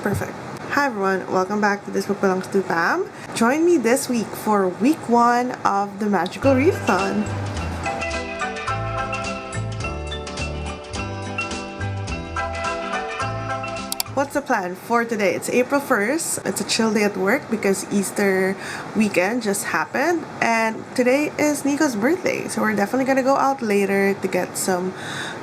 Perfect. Hi everyone, welcome back to This Book Belongs to Pam. Join me this week for week 1 of the Magical Readathon. What's the plan for today? It's April 1st. It's a chill day at work because Easter weekend just happened. And today is Nico's birthday. So we're definitely gonna go out later to get some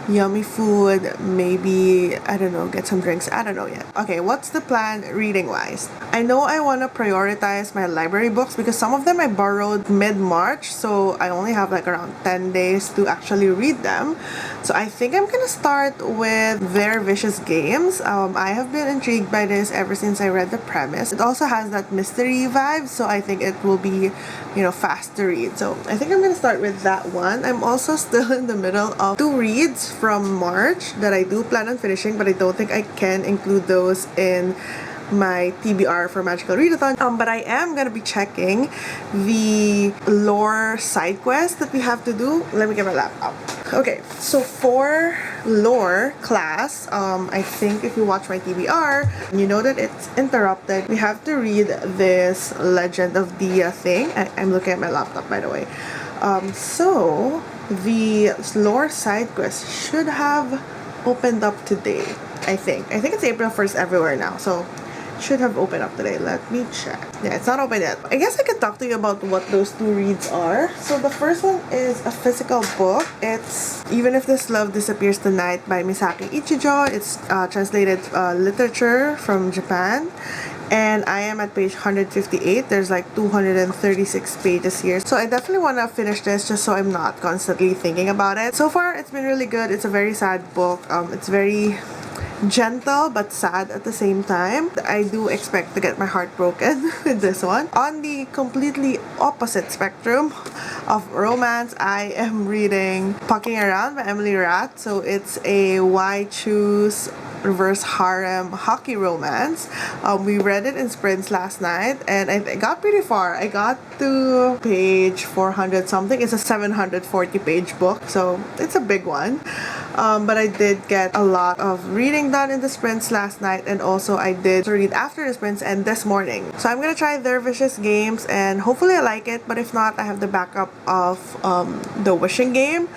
yummy food. Maybe, I don't know, get some drinks. I don't know yet. Okay, what's the plan reading wise? I know I want to prioritize my library books because some of them I borrowed mid-March. So I only have like around 10 days to actually read them. So I think I'm gonna start with Very Vicious Games. I have been intrigued by this ever since I read the premise. It also has that mystery vibe, so I think it will be, fast to read. So I think I'm gonna start with that one. I'm also still in the middle of 2 reads from March that I do plan on finishing, but I don't think I can include those in my TBR for Magical Readathon. But I am gonna be checking the lore side quest that we have to do. Let me get my laptop. Okay, so for lore class, I think if you watch my TBR, you know that it's interrupted. We have to read this Legend of Dia thing. I'm looking at my laptop, by the way. So the lore side quest should have opened up today. I think it's April 1st everywhere now, so should have opened up today. Let me check. Yeah, it's not open yet. I guess I could talk to you about what those 2 reads are. So the first one is a physical book. It's Even If This Love Disappears Tonight by Misaki Ichijo. It's translated literature from Japan. And I am at page 158. There's like 236 pages here. So I definitely want to finish this just so I'm not constantly thinking about it. So far, it's been really good. It's a very sad book. It's very gentle but sad at the same time. I do expect to get my heart broken with this one. On the completely opposite spectrum of romance, I am reading Pucking Around by Emily Rath. So it's a Why Choose reverse harem hockey romance. We read it in sprints last night and I got pretty far. I got to page 400 something. It's a 740 page book, so it's a big one. But I did get a lot of reading done in the sprints last night, and also I did read after the sprints and this morning. So I'm gonna try Their Vicious Games and hopefully I like it, but if not, I have the backup of the Wishing Game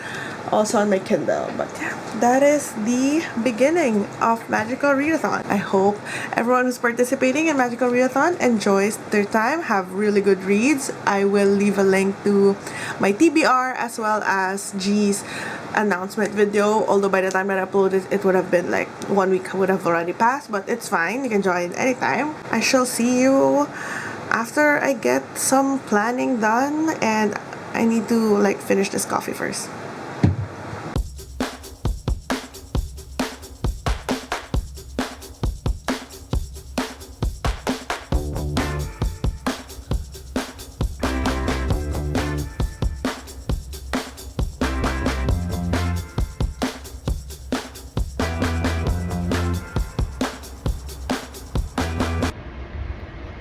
also on my Kindle. But yeah, that is the beginning of Magical Readathon. I hope everyone who's participating in Magical Readathon enjoys their time, have really good reads. I will leave a link to my TBR as well as G's announcement video, although by the time that I upload it, it would have been like 1 week would have already passed, but it's fine. You can join anytime. I shall see you after I get some planning done, and I need to finish this coffee first.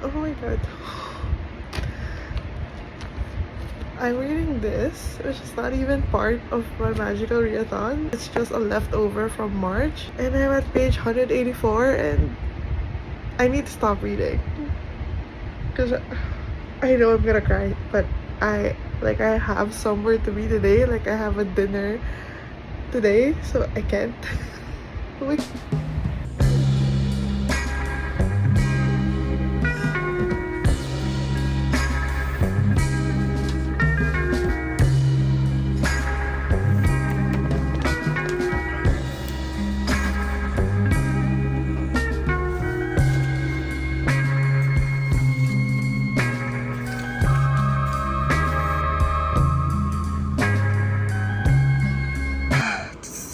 Oh my god. I'm reading this, which is not even part of my Magical Readathon. It's just a leftover from March. And I'm at page 184 and I need to stop reading. Because I know I'm gonna cry, but I have somewhere to be today. I have a dinner today, so I can't. Wait.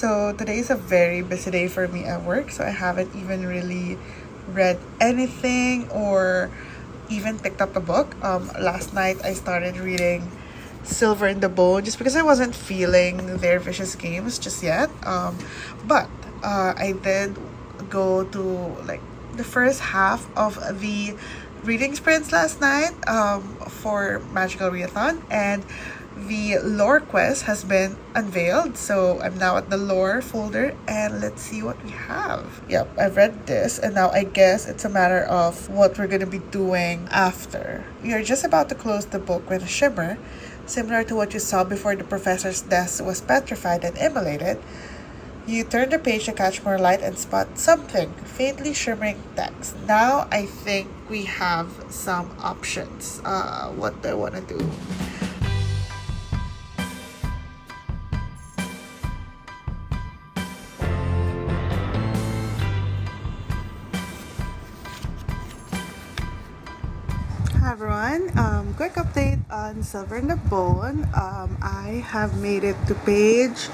So today is a very busy day for me at work, so I haven't even really read anything or even picked up a book. Last night I started reading Silver in the Bowl just because I wasn't feeling Their Vicious Games just yet. But I did go to the first half of the reading sprints last night for Magical Readathon, and the lore quest has been unveiled. So I'm now at the lore folder and let's see what we have. Yep, I've read this and now I guess it's a matter of what we're gonna be doing after. You're just about to close the book with a shimmer, similar to what you saw before the professor's desk was petrified and immolated. You turn the page to catch more light and spot something, faintly shimmering text. Now I think we have some options. What do I want to do? Hi everyone, quick update on Silver in the Bone. I have made it to page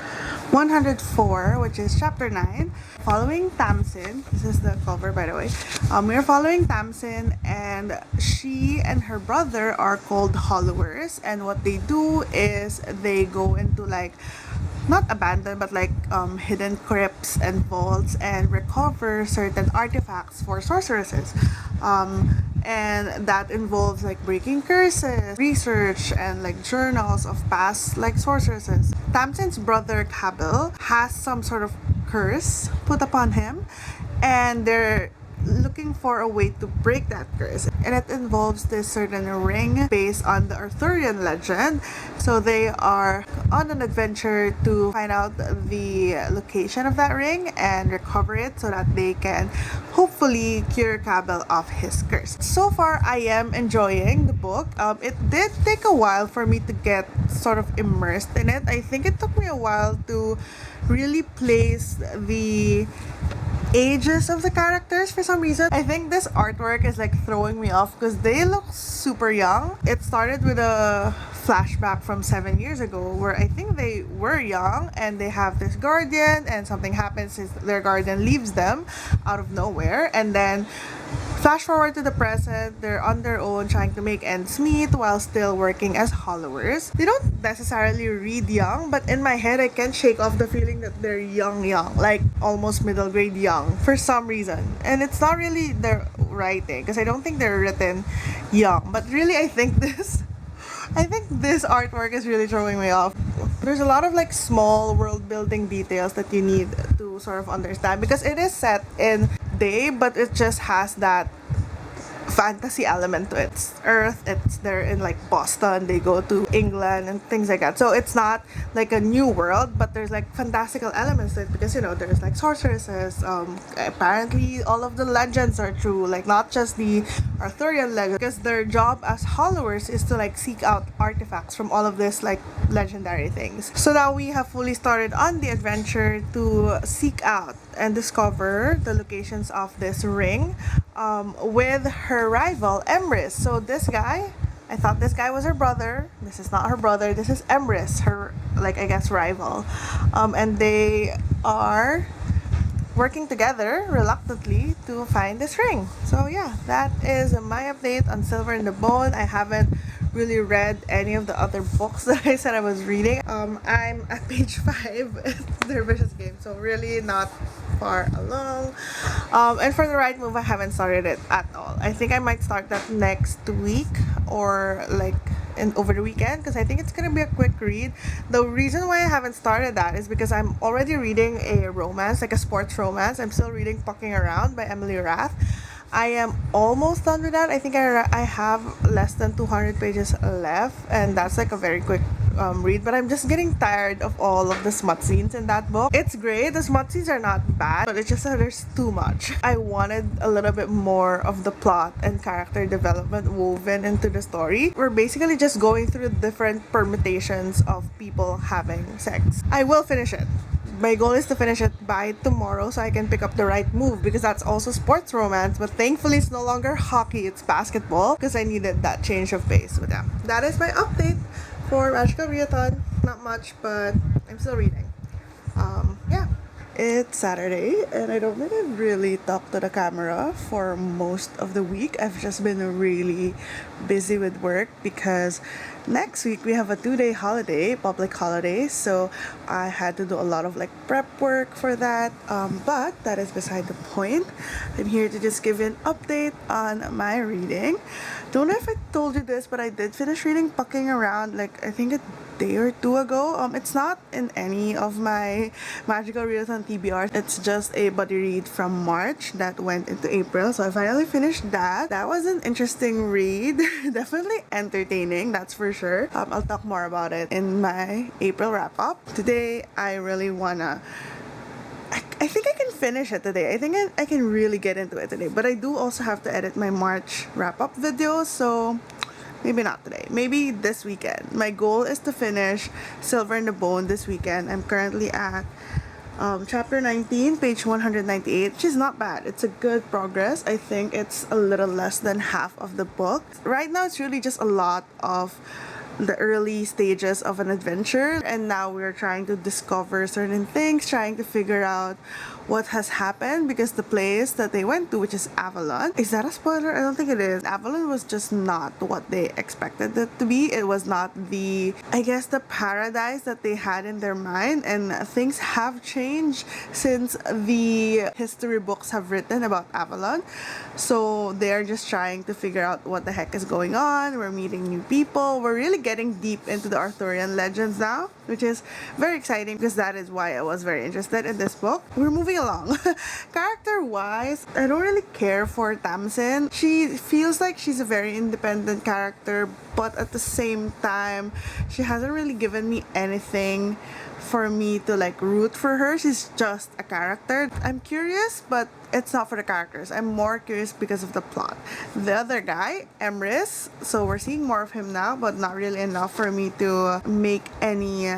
104, which is chapter 9, following Tamsin. This is the cover, by the way. We're following Tamsin, and she and her brother are called Hollowers, and what they do is they go into like not abandoned but like hidden crypts and vaults and recover certain artifacts for sorceresses, and that involves like breaking curses, research, and like journals of past like sorceresses. Tamsin's brother Kabil has some sort of curse put upon him, and they're looking for a way to break that curse, and it involves this certain ring based on the Arthurian legend. So they are on an adventure to find out the location of that ring and recover it so that they can hopefully cure Cabell of his curse. So far I am enjoying the book. It did take a while for me to get sort of immersed in it. I think it took me a while to really place the ages of the characters for some reason. I think this artwork is like throwing me off because they look super young. It started with a flashback from 7 years ago where I think they were young and they have this guardian and something happens since their guardian leaves them out of nowhere, and then flash forward to the present, they're on their own trying to make ends meet while still working as Hollowers. They don't necessarily read young, but in my head I can't shake off the feeling that they're young, like almost middle grade young for some reason. And it's not really their writing because I don't think they're written young, but really I think this artwork is really throwing me off. There's a lot of like small world building details that you need to sort of understand because it is set in day, but it just has that fantasy element to it. It's Earth, they're in like Boston, they go to England and things like that. So it's not like a new world, but there's like fantastical elements to it because there's like sorceresses. Apparently all of the legends are true, like not just the Arthurian legend, because their job as Hollowers is to like seek out artifacts from all of this like legendary things. So now we have fully started on the adventure to seek out and discover the locations of this ring, with her rival Emrys. So this guy, I thought this guy was her brother. This is not her brother. This is Emrys, her like I guess rival, and they are working together reluctantly to find this ring. So yeah, that is my update on Silver in the Bone. I haven't really read any of the other books that I said I was reading. I'm at page 5 their vicious game, so really not far along. And for the right move, I haven't started it at all. I think I might start that next week or like over the weekend because I think it's gonna be a quick read. The reason why I haven't started that is because I'm already reading a romance, like a sports romance. I'm still reading Pucking Around by Emily Rath. I am almost done with that. I think I have less than 200 pages left, and that's like a very quick read, but I'm just getting tired of all of the smut scenes in that book. It's great, the smut scenes are not bad, but it's just that there's too much. I wanted a little bit more of the plot and character development woven into the story. We're basically just going through different permutations of people having sex. I will finish it. My goal is to finish it by tomorrow so I can pick up the right move because that's also sports romance, but thankfully it's no longer hockey, it's basketball because I needed that change of pace with them. That is my update for Magical Readathon. Not much, but I'm still reading. Yeah. It's Saturday and I don't think I've really talked to the camera for most of the week. I've just been really busy with work because Next week we have a 2-day holiday, public holiday, so I had to do a lot of like prep work for that, but that is beside the point. I'm here to just give you an update on my reading. Don't know if I told you this, but I did finish reading Pucking Around like I think a day or two ago. It's not in any of my magical readathon TBRs. It's just a buddy read from March that went into April, so I finally finished that. That was an interesting read. Definitely entertaining, that's for sure. I'll talk more about it in my April wrap-up. Today I really wanna I think I can finish it today. I think I can really get into it today, but I do also have to edit my March wrap-up video, so maybe not today, maybe this weekend. My goal is to finish Silver in the Bone this weekend. I'm currently at chapter 19, page 198, which is not bad. It's a good progress. I think it's a little less than half of the book. Right now, it's really just a lot of the early stages of an adventure, and now we're trying to discover certain things, trying to figure out what has happened, because the place that they went to, which is Avalon, is that a spoiler? I don't think it is. Avalon was just not what they expected it to be. It was not the, I guess, the paradise that they had in their mind, and things have changed since the history books have written about Avalon. So they're just trying to figure out what the heck is going on. We're meeting new people. We're really getting deep into the Arthurian legends now, which is very exciting because that is why I was very interested in this book. We're moving along. Character wise, I don't really care for Tamsin. She feels like she's a very independent character, but at the same time, she hasn't really given me anything for me to like root for her. She's just a character. I'm curious, but it's not for the characters. I'm more curious because of the plot. The other guy, Emrys, so we're seeing more of him now, but not really enough for me to make any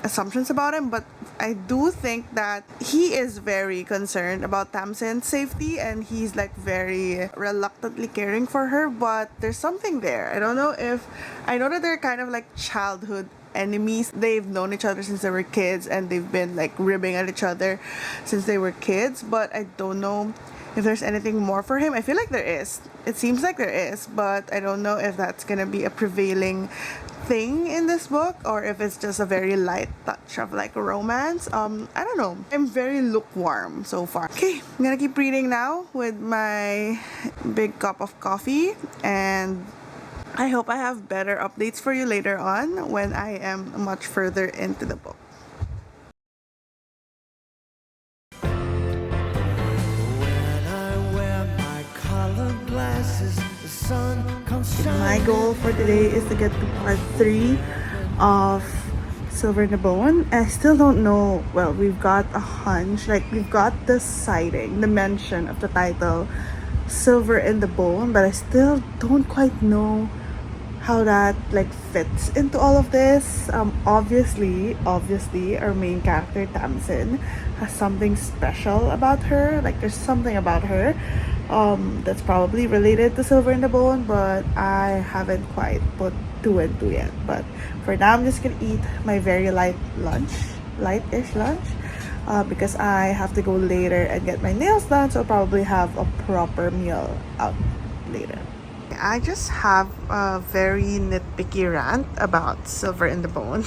assumptions about him. But I do think that he is very concerned about Tamsin's safety, and he's like very reluctantly caring for her, but there's something there. I don't know if, I know that they're kind of like childhood enemies. They've known each other since they were kids, and they've been like ribbing at each other since they were kids, but I don't know if there's anything more for him. I feel like there is. It seems like there is, but I don't know if that's gonna be a prevailing thing in this book, or if it's just a very light touch of like romance. I don't know. I'm very lukewarm so far. Okay, I'm gonna keep reading now with my big cup of coffee, and I hope I have better updates for you later on when I am much further into the book. My goal for today is to get to part 3 of Silver in the Bone. I still don't know. Well, we've got a hunch, like we've got the sighting, the mention of the title Silver in the Bone, but I still don't quite know how that like fits into all of this. Obviously our main character Tamsin has something special about her. Like there's something about her that's probably related to Silver in the Bone, but I haven't quite put 2 and 2 yet. But for now, I'm just gonna eat my very light-ish lunch, because I have to go later and get my nails done, so I'll probably have a proper meal out later. I just have a very nitpicky rant about Silver in the Bone.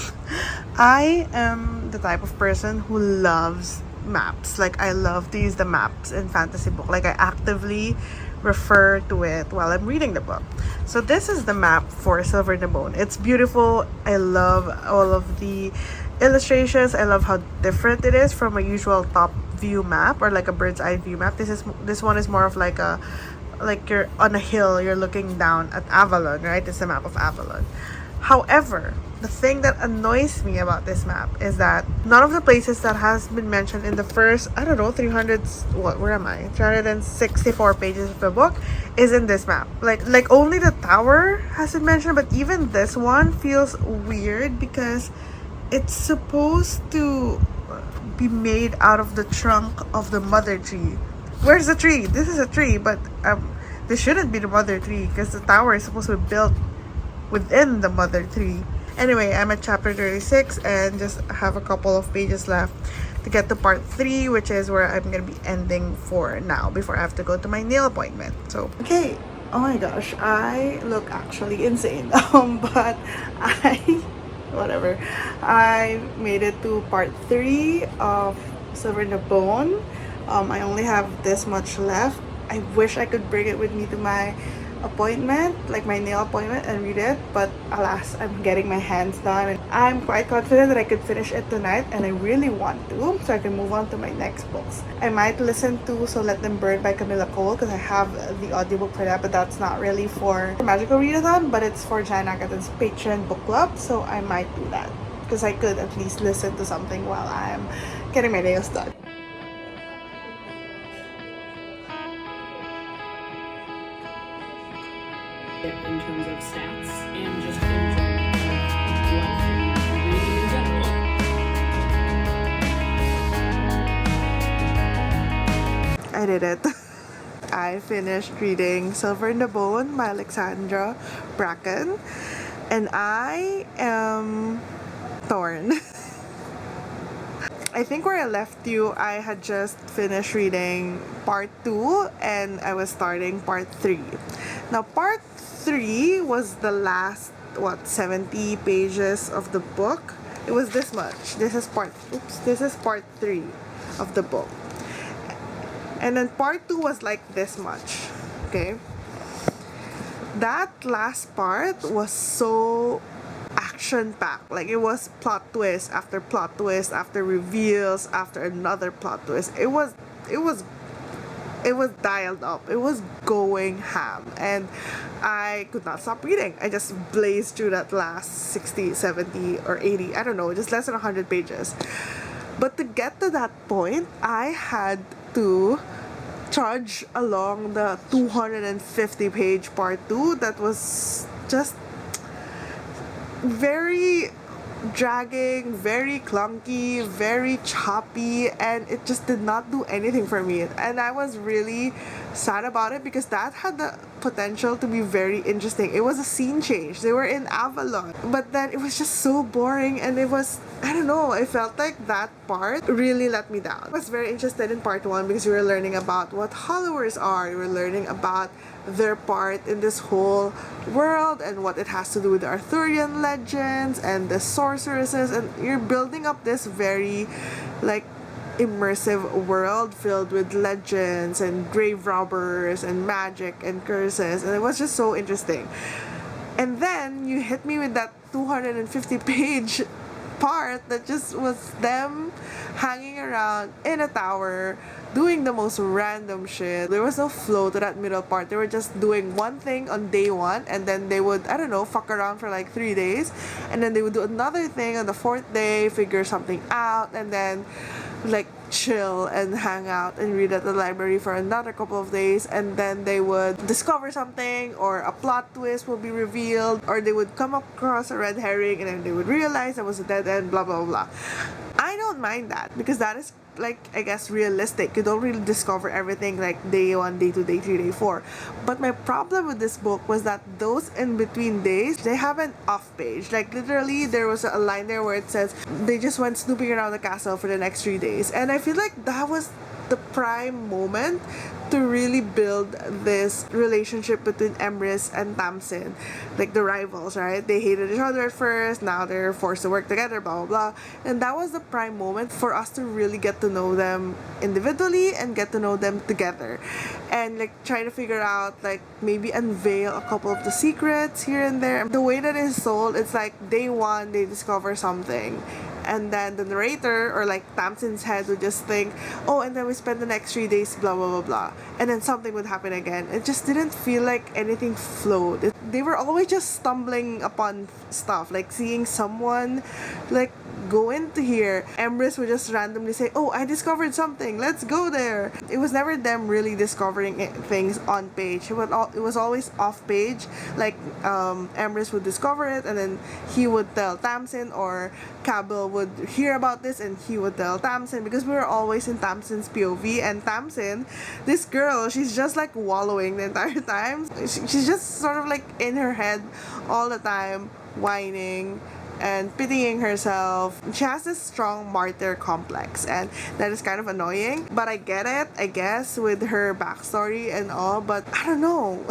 I am the type of person who loves maps. Like I love to use the maps in fantasy book. Like I actively refer to it while I'm reading the book. So this is the map for Silver in the Bone. It's beautiful. I love all of the illustrations. I love how different it is from a usual top view map or like a bird's eye view map. This one is more of like a, like you're on a hill, you're looking down at Avalon, right? It's the map of Avalon. However, the thing that annoys me about this map is that none of the places that has been mentioned in the first, I don't know, 364 pages of the book is in this map. Like only the tower has been mentioned, but even this one feels weird because it's supposed to be made out of the trunk of the mother tree. Where's the tree? This is a tree, but this shouldn't be the mother tree because the tower is supposed to be built within the mother tree. Anyway, I'm at chapter 36 and just have a couple of pages left to get to part 3, which is where I'm gonna be ending for now before I have to go to my nail appointment. So okay, Oh my gosh, I look actually insane. But I, whatever. I made it to part 3 of Silver in the Bone. I only have this much left. I wish I could bring it with me to my appointment, like my nail appointment, and read it, but alas, I'm getting my hands done. And I'm quite confident that I could finish it tonight, and I really want to, so I can move on to my next books. I might listen to So Let Them Burn by Kamilah because I have the audiobook for that, but that's not really for Magical Readathon, but it's for Jan Agaton's Patreon book club, so I might do that because I could at least listen to something while I'm getting my nails done. In terms of stats and just in terms of life and reading in general. I did it. I finished reading Silver in the Bone by Alexandra Bracken, and I am torn. I think where I left you, I had just finished reading part 2 and I was starting part 3. Now, part 3 was the last, 70 pages of the book. It was this much. This is part 3 of the book. And then part 2 was like this much. Okay? That last part was so action-packed. Like, it was plot twist after reveals after another plot twist. It was dialed up. It was going ham, and I could not stop reading. I just blazed through that last 60, 70, or 80, I don't know, just less than 100 pages. But to get to that point, I had to trudge along the 250 page part 2 that was just very dragging, very clunky, very choppy, and it just did not do anything for me. And I was really sad about it because that had the potential to be very interesting. It was a scene change. They were in Avalon, but then it was just so boring, and it was, I don't know, I felt like that part really let me down. I was very interested in part 1 because we were learning about what followers are. We were learning about their part in this whole world and what it has to do with the Arthurian legends and the sorceresses, and you're building up this very like immersive world filled with legends and grave robbers and magic and curses, and it was just so interesting. And then you hit me with that 250 page part that just was them hanging around in a tower doing the most random shit. There was no flow to that middle part. They were just doing one thing on day 1, and then they would, I don't know, fuck around for like 3 days, and then they would do another thing on the 4th day, figure something out, and then like chill and hang out and read at the library for another couple of days, and then they would discover something, or a plot twist will be revealed, or they would come across a red herring and then they would realize that was a dead end, blah blah blah. I don't mind that because that is, like, I guess, realistic. You don't really discover everything like day 1, day 2, day 3, day 4. But my problem with this book was that those in between days, they have an off page. Like, literally, there was a line there where it says they just went snooping around the castle for the next 3 days. And I feel like that was the prime moment to really build this relationship between Emrys and Tamsin, like the rivals, right? They hated each other at first, now they're forced to work together, blah blah blah. And that was the prime moment for us to really get to know them individually and get to know them together, and like try to figure out, like, maybe unveil a couple of the secrets here and there. The way that it's sold, it's like day 1 they discover something, and then the narrator, or like Tamsin's head, would just think, oh, and then we spend the next 3 days blah blah blah blah, and then something would happen again. It just didn't feel like anything flowed. They were always just stumbling upon stuff, like seeing someone like go into here. Emrys would just randomly say, oh, I discovered something, let's go there. It was never them really discovering things on page. It was always off page. Like, Emrys would discover it, and then he would tell Tamsin, or Cabell would hear about this and he would tell Tamsin, because we were always in Tamsin's POV. And Tamsin, this girl, she's just like wallowing the entire time. She's just sort of like in her head all the time, whining and pitying herself. She has this strong martyr complex, and that is kind of annoying, but I get it, I guess, with her backstory and all. But I don't know.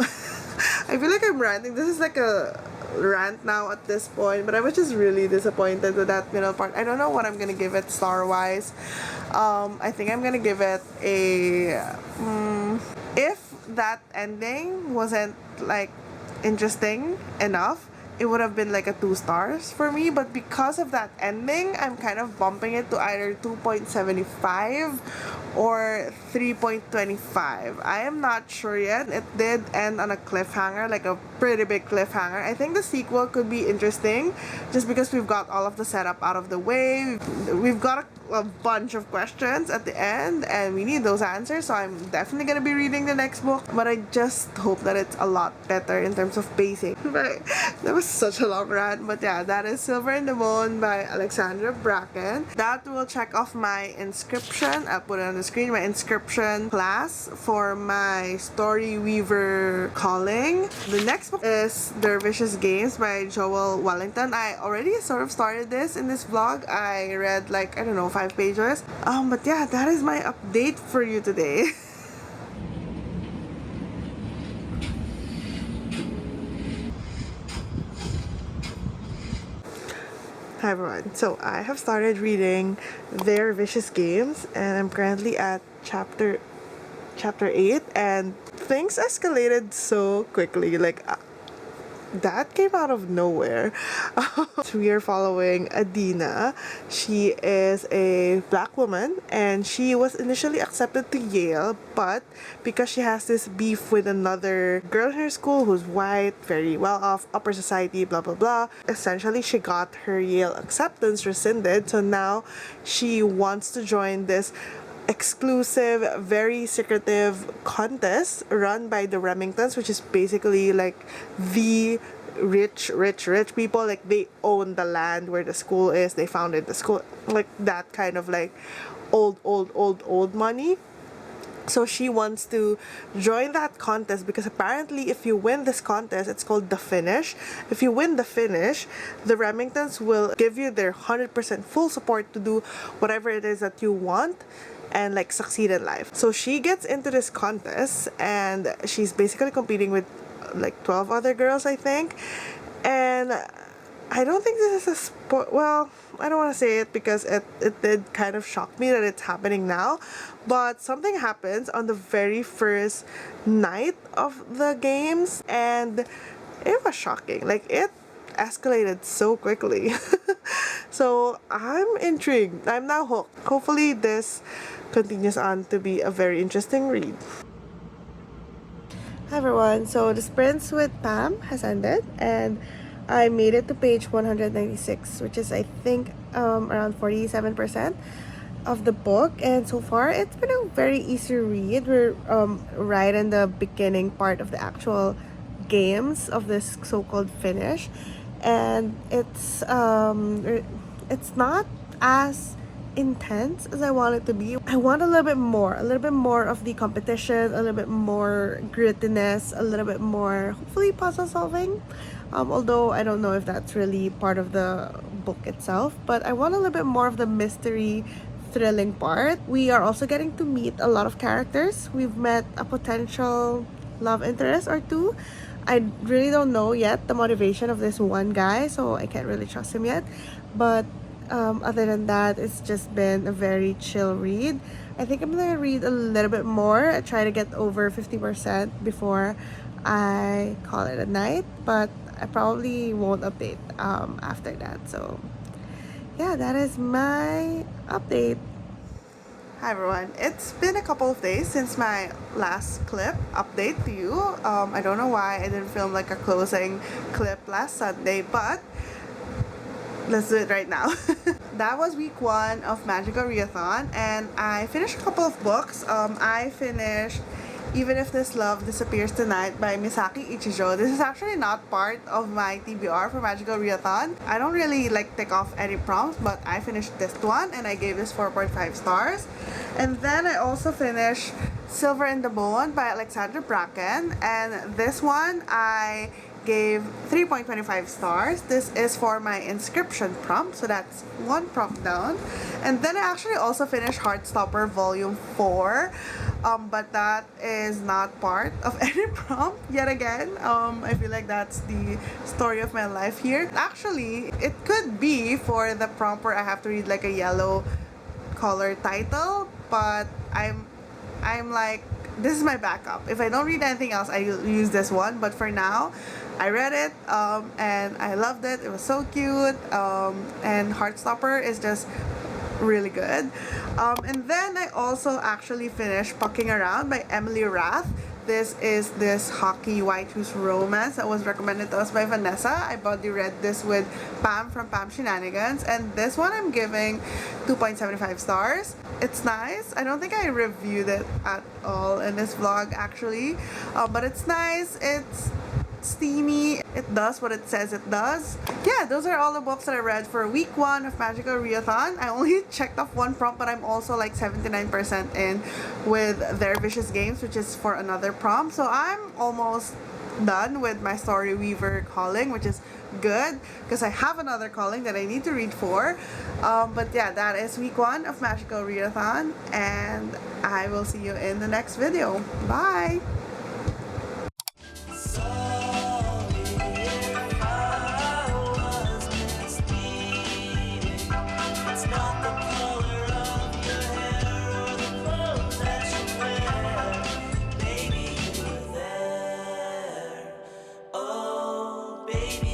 I feel like I'm ranting. This is like a rant now at this point, but I was just really disappointed with that middle part. I don't know what I'm gonna give it star-wise. I think I'm gonna give it a... if that ending wasn't like interesting enough, it would have been like a 2 stars for me, but because of that ending, I'm kind of bumping it to either 2.75 or 3.25. I am not sure yet. It did end on a cliffhanger, like a pretty big cliffhanger. I think the sequel could be interesting just because we've got all of the setup out of the way. We've got a bunch of questions at the end and we need those answers, so I'm definitely gonna be reading the next book, but I just hope that it's a lot better in terms of pacing. But that was such a long rant, but yeah, that is Silver in the Moon by Alexandra Bracken. That will check off my inscription. I'll put it on the screen, my inscription class for my Story Weaver calling. The next book is Dervishes Games by Joelle Wellington. I already sort of started this in this vlog. I read like, I don't know, 5 pages. But yeah, that is my update for you today. Hi everyone, so I have started reading Their Vicious Games and I'm currently at chapter 8 and things escalated so quickly, like that came out of nowhere. We are following Adina. She is a black woman and she was initially accepted to Yale, but because she has this beef with another girl in her school who's white, very well off, upper society, blah blah blah, essentially she got her Yale acceptance rescinded, so now she wants to join this exclusive, very secretive contest run by the Remingtons, which is basically like the rich people. Like they own the land where the school is, they founded the school, like that kind of like old money. So she wants to join that contest because apparently if you win this contest, it's called the finish. If you win the finish, the Remingtons will give you their 100% full support to do whatever it is that you want and like succeed in life. So she gets into this contest and she's basically competing with like 12 other girls, I think. And I don't think this is a sport. Well, I don't want to say it because it did kind of shock me that it's happening now. But something happens on the very first night of the games and it was shocking. Like it escalated so quickly. So I'm intrigued. I'm now hooked. Hopefully this continues on to be a very interesting read. Hi everyone, so the sprints with Pam has ended and I made it to page 196, which is I think around 47% of the book, and so far it's been a very easy read. We're right in the beginning part of the actual games of this so-called finish, and it's not as intense as I want it to be. I want a little bit more of the competition, a little bit more grittiness, a little bit more hopefully puzzle solving, although I don't know if that's really part of the book itself, but I want a little bit more of the mystery thrilling part. We are also getting to meet a lot of characters. We've met a potential love interest or two. I really don't know yet the motivation of this one guy, so I can't really trust him yet, but other than that, it's just been a very chill read. I think I'm gonna read a little bit more. I try to get over 50% before I call it a night, but I probably won't update after that. So yeah, that is my update. Hi everyone, it's been a couple of days since my last clip update to you. I don't know why I didn't film like a closing clip last Sunday, but let's do it right now. That was week 1 of Magical Readathon and I finished a couple of books. I finished Even If This Love Disappears Tonight by Misaki Ichijo. This is actually not part of my TBR for Magical Readathon. I don't really like tick off any prompts, but I finished this one and I gave this 4.5 stars. And then I also finished Silver in the Moon by Alexandra Bracken, and this one I gave 3.25 stars. This is for my inscription prompt, so that's one prompt down. And then I actually also finished Heartstopper Volume 4, but that is not part of any prompt yet again. I feel like that's the story of my life here. Actually, it could be for the prompt where I have to read like a yellow color title, but I'm like, this is my backup. If I don't read anything else, I use this one. But for now, I read it and I loved it. It was so cute. And Heartstopper is just really good. And then I also actually finished Pucking Around by Emily Rath. This is this hockey white shoes romance that was recommended to us by Vanessa. I buddy read this with Pam from Pam Shenanigans, and this one I'm giving 2.75 stars. It's nice. I don't think I reviewed it at all in this vlog actually, but it's nice. It's steamy. It does what it says it does. Yeah, those are all the books that I read for week 1 of Magical Readathon. I only checked off one prompt, but I'm also like 79% in with their Vicious Games, which is for another prompt. So I'm almost done with my Story Weaver calling, which is good because I have another calling that I need to read for. But yeah, that is week 1 of Magical Readathon, and I will see you in the next video. Bye! Baby.